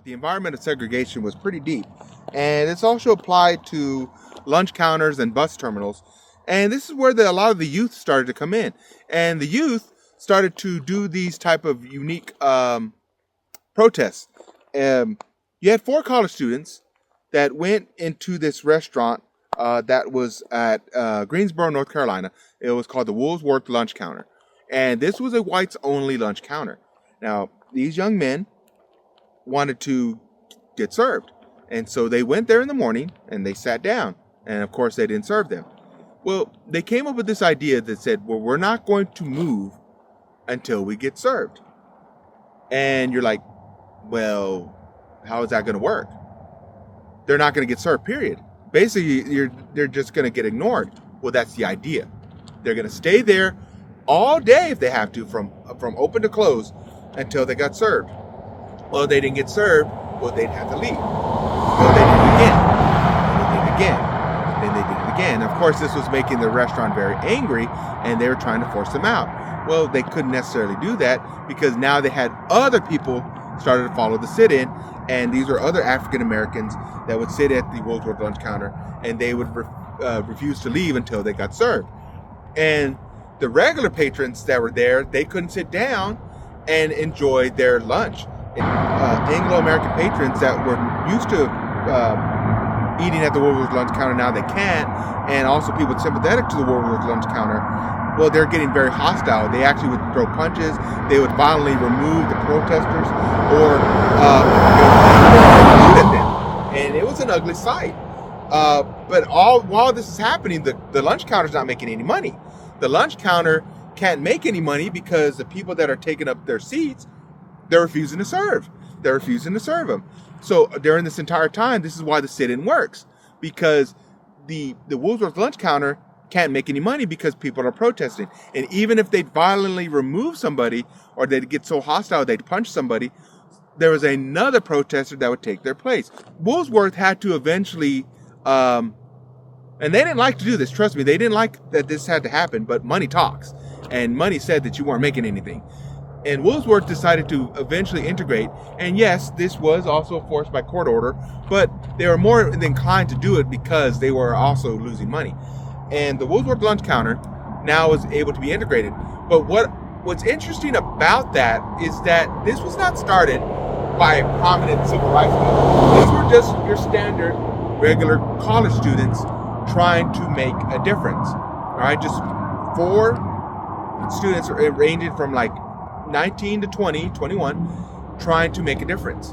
the environment of segregation was pretty deep. And it's also applied to lunch counters and bus terminals. And this is where a lot of the youth started to come in. And the youth started to do these type of unique protests. You had 4 college students that went into this restaurant that was at Greensboro, North Carolina. It was called the Woolworth lunch counter. And this was a whites-only lunch counter. Now, these young men wanted to get served. And so they went there in the morning and they sat down. And of course, they didn't serve them. Well, they came up with this idea that said, well, we're not going to move until we get served. And you're like, well, how is that going to work? They're not going to get served, period. Basically, they're just going to get ignored. Well, that's the idea. They're going to stay there all day if they have to, from open to close, until they got served. Well, they didn't get served. Well, they'd have to leave. Well, they did it again. And they did it again. Then they did it again. Of course, this was making the restaurant very angry, and they were trying to force them out. Well, they couldn't necessarily do that because now they had other people started to follow the sit-in, and these were other African Americans that would sit at the Woolworth lunch counter, and they would refuse to leave until they got served. And the regular patrons that were there, they couldn't sit down and enjoy their lunch. Anglo-American patrons that were used to eating at the Woolworth lunch counter, now they can't, and also people sympathetic to the Woolworth lunch counter, well, they're getting very hostile. They actually would throw punches. They would violently remove the protesters or shoot at them. And it was an ugly sight. But while this is happening, the lunch counter's not making any money. The lunch counter can't make any money because the people that are taking up their seats, they're refusing to serve. They're refusing to serve them. So during this entire time, this is why the sit-in works, because the Woolworth lunch counter can't make any money because people are protesting. And even if they violently remove somebody or they'd get so hostile they'd punch somebody, there was another protester that would take their place. Woolworth had to eventually, and they didn't like to do this, trust me, they didn't like that this had to happen, but money talks. And money said that you weren't making anything. And Woolworth decided to eventually integrate. And yes, this was also forced by court order, but they were more inclined to do it because they were also losing money. And the Woolworth lunch counter now is able to be integrated. But what's interesting about that is that this was not started by prominent civil rights movement. These were just your standard, regular college students trying to make a difference. All right, just 4 students ranging from like 19 to 20, 21, trying to make a difference.